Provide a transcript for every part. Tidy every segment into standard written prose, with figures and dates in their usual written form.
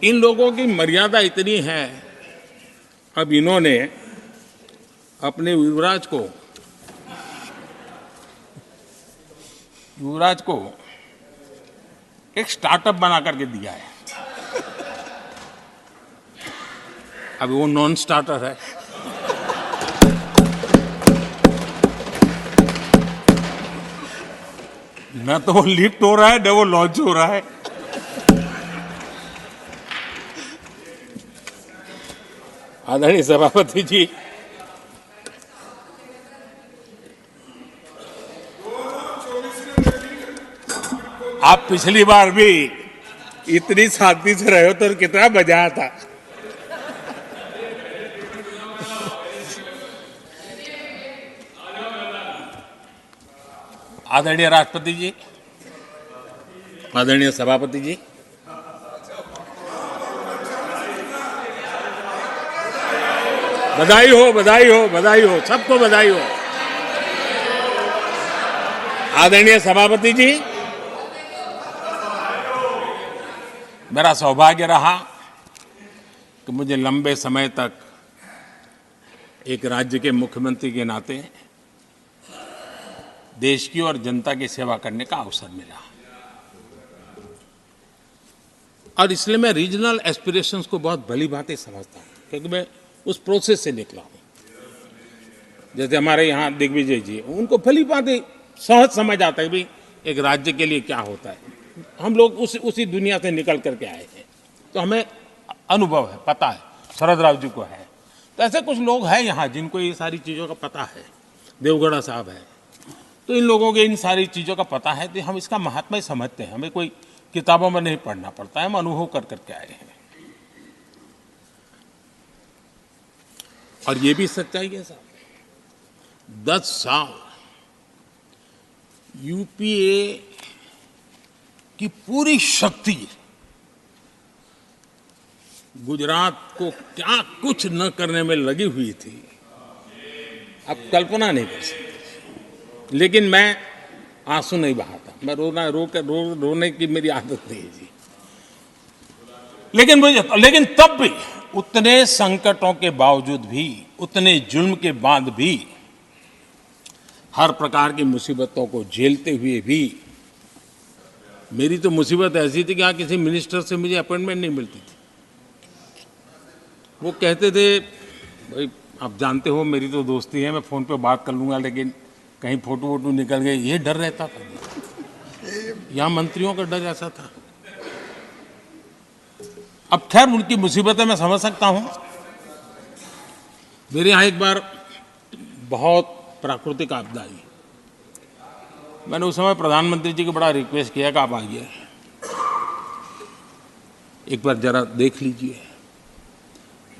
इन लोगों की मर्यादा इतनी है, अब इन्होंने अपने युवराज को एक स्टार्टअप बना करके दिया है। अब वो नॉन स्टार्टर है। न तो वो लिफ्ट हो रहा है, न वो लॉन्च हो रहा है। आदरणीय सभापति जी, आप पिछली बार भी इतनी शांति से रहे हो तो कितना मजा था। आदरणीय राष्ट्रपति जी, आदरणीय सभापति जी, बधाई हो, बधाई हो, बधाई हो, सबको बधाई हो। आदरणीय सभापति जी, मेरा सौभाग्य रहा कि मुझे लंबे समय तक एक राज्य के मुख्यमंत्री के नाते देश की और जनता की सेवा करने का अवसर मिला, और इसलिए मैं रीजनल एस्पिरेशंस को बहुत भली भांति समझता हूँ, क्योंकि मैं उस प्रोसेस से निकला हूँ। जैसे हमारे यहाँ दिग्विजय जी, उनको भली भांति सहज समझ आता है भी एक राज्य के लिए क्या होता है। हम लोग उसी दुनिया से निकल करके आए हैं, तो हमें अनुभव है, पता है। शरद राव जी को है, तो ऐसे कुछ लोग हैं यहाँ जिनको ये सारी चीज़ों का पता है। देवगढ़ा साहब है, तो इन लोगों के इन सारी चीज़ों का पता है, तो हम इसका महात्मा समझते हैं। हमें कोई किताबों में नहीं पढ़ना पड़ता है, हम अनुभव कर करके आए हैं। और ये भी सच्चाई है साहब, 10 साल यूपीए की पूरी शक्ति गुजरात को क्या कुछ न करने में लगी हुई थी, आप कल्पना नहीं कर सकते। लेकिन मैं आंसू नहीं बहाता, मैं रोने की मेरी आदत नहीं है जी। लेकिन तब भी उतने संकटों के बावजूद भी, उतने जुल्म के बाद भी, हर प्रकार की मुसीबतों को झेलते हुए भी, मेरी तो मुसीबत ऐसी थी कि यहाँ किसी मिनिस्टर से मुझे अपॉइंटमेंट नहीं मिलती थी। वो कहते थे, भाई आप जानते हो मेरी तो दोस्ती है, मैं फ़ोन पे बात कर लूँगा, लेकिन कहीं फोटो वोटो निकल गए, ये डर रहता था। यहाँ मंत्रियों का डर ऐसा था। अब खैर उनकी मुसीबतें मैं समझ सकता हूँ। मेरे यहाँ एक बार बहुत प्राकृतिक आपदा आई, मैंने उस समय प्रधानमंत्री जी को बड़ा रिक्वेस्ट किया कि आप आइए, एक बार जरा देख लीजिए।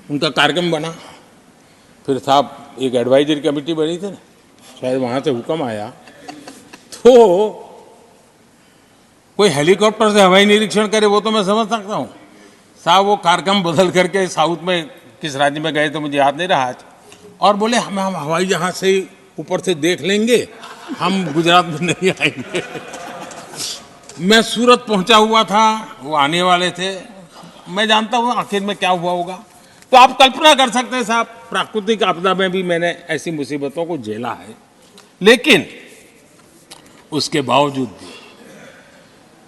उनका कार्यक्रम बना, फिर साहब एक एडवाइजरी कमेटी बनी थी ना, शायद वहाँ से हुक्म आया, तो कोई हेलीकॉप्टर से हवाई निरीक्षण करे वो तो मैं समझ सकता हूँ। साहब वो कार्यक्रम बदल करके साउथ में किस राज्य में गए तो मुझे याद नहीं रहा आज, और बोले हम हवाई जहाज से ऊपर से देख लेंगे, हम गुजरात में नहीं आएंगे। मैं सूरत पहुंचा हुआ था, वो आने वाले थे, मैं जानता हूँ आखिर में क्या हुआ होगा। तो आप कल्पना कर सकते हैं साहब, प्राकृतिक आपदा में भी मैंने ऐसी मुसीबतों को झेला है, लेकिन उसके बावजूद भी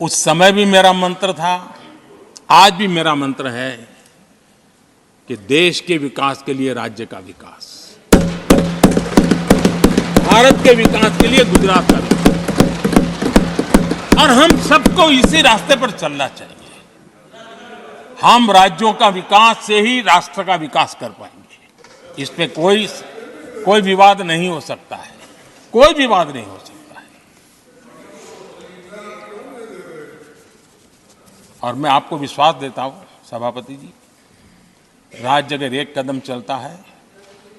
उस समय भी मेरा मंत्र था, आज भी मेरा मंत्र है कि देश के विकास के लिए राज्य का विकास, भारत के विकास के लिए गुजरात का विकास, और हम सबको इसी रास्ते पर चलना चाहिए। हम राज्यों का विकास से ही राष्ट्र का विकास कर पाएंगे। इस पे कोई विवाद नहीं हो सकता है, कोई विवाद नहीं हो सकता है। और मैं आपको विश्वास देता हूं सभापति जी, राज्य अगर एक कदम चलता है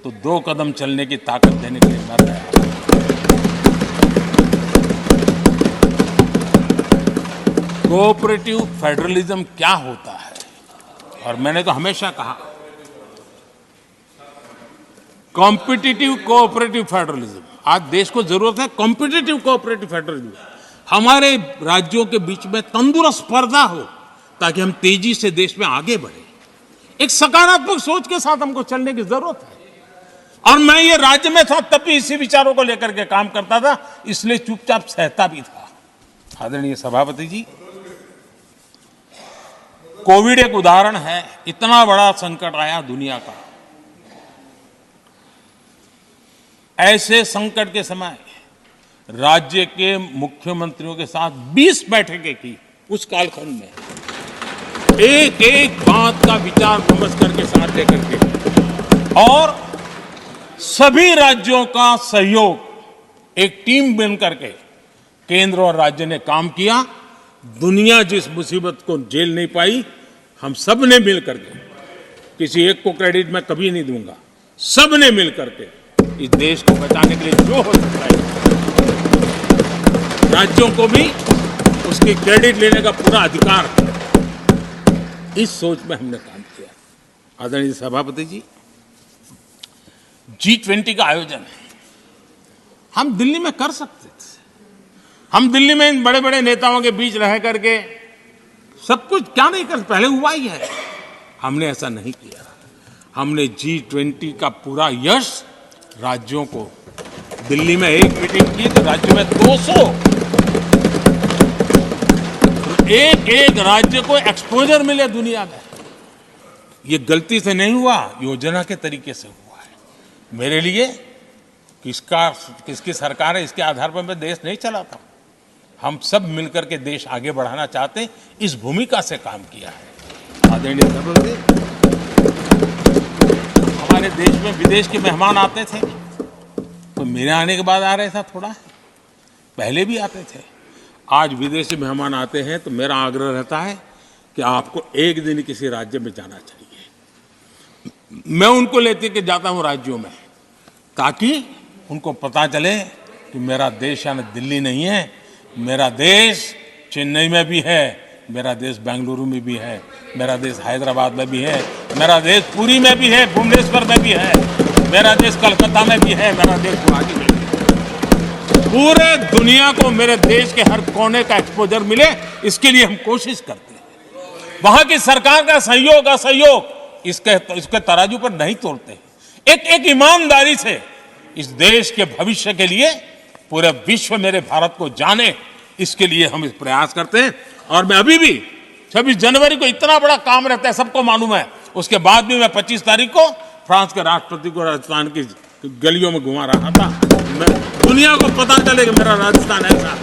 तो 2 कदम चलने की ताकत देने के लिए मैं तैयार हूं। कोऑपरेटिव फेडरलिज्म क्या होता है, और मैंने तो हमेशा कहा कॉम्पिटिटिव कोऑपरेटिव फेडरलिज्म। आज देश को जरूरत है कॉम्पिटिटिव कोऑपरेटिव फेडरलिज्म। हमारे राज्यों के बीच में तंदुरुस्त स्पर्धा हो, ताकि हम तेजी से देश में आगे बढ़े। एक सकारात्मक सोच के साथ हमको चलने की जरूरत है। और मैं ये राज्य में था तब भी इसी विचारों को लेकर के काम करता था, इसलिए चुपचाप सहता भी था। आदरणीय सभापति जी, कोविड एक उदाहरण है। इतना बड़ा संकट आया दुनिया का, ऐसे संकट के समय राज्य के मुख्यमंत्रियों के साथ 20 बैठकें की। उस कालखंड में एक एक बात का विचार विमर्श करके साथ लेकर के, और सभी राज्यों का सहयोग, एक टीम बन करके केंद्र और राज्य ने काम किया। दुनिया जिस मुसीबत को झेल नहीं पाई, हम सब ने मिल करके, किसी एक को क्रेडिट मैं कभी नहीं दूंगा, सब ने मिल करके इस देश को बचाने के लिए जो हो सकता है, राज्यों को भी उसकी क्रेडिट लेने का पूरा अधिकार है। इस सोच में हमने काम किया। आदरणीय सभापति जी, G20 का आयोजन हम दिल्ली में कर सकते थे। हम दिल्ली में इन बड़े बड़े नेताओं के बीच रह करके सब कुछ क्या नहीं कर, पहले हुआ ही है। हमने ऐसा नहीं किया। हमने G20 का पूरा यश राज्यों को, दिल्ली में एक मीटिंग की तो राज्य में 200, एक एक राज्य को एक्सपोजर मिले दुनिया में। ये गलती से नहीं हुआ, योजना के तरीके से हुआ है। मेरे लिए किसकी सरकार है इसके आधार पर मैं देश नहीं चलाता। हम सब मिलकर के देश आगे बढ़ाना चाहते हैं, इस भूमिका से काम किया है। आदरणीय सभापति, हमारे देश में विदेश के मेहमान आते थे तो मेरे आने के बाद आ रहे था, थोड़ा पहले भी आते थे। आज विदेशी मेहमान आते हैं तो मेरा आग्रह रहता है कि आपको एक दिन किसी राज्य में जाना चाहिए। मैं उनको लेते के जाता हूं राज्यों में, ताकि उनको पता चले कि मेरा देश यानी दिल्ली नहीं है, मेरा देश चेन्नई में भी है, मेरा देश बेंगलुरु में भी है, मेरा देश हैदराबाद में भी है, मेरा देश पुरी में भी है, भुवनेश्वर में भी है, मेरा देश कलकत्ता में भी है, मेरा देश गुवाहाटी में भी है। पूरे दुनिया को मेरे देश के हर कोने का एक्सपोजर मिले, इसके लिए हम कोशिश करते हैं। वहां की सरकार का सहयोग असहयोग इसके तराजू पर नहीं तोड़ते। एक ईमानदारी से इस देश के भविष्य के लिए पूरे विश्व मेरे भारत को जाने, इसके लिए हम इस प्रयास करते हैं। और मैं अभी भी 26 जनवरी को इतना बड़ा काम रहता है, सबको मालूम है। उसके बाद भी मैं 25 तारीख को फ्रांस के राष्ट्रपति को राजस्थान की गलियों में घुमा रहा था। मैं दुनिया को पता चले कि मेरा राजस्थान ऐसा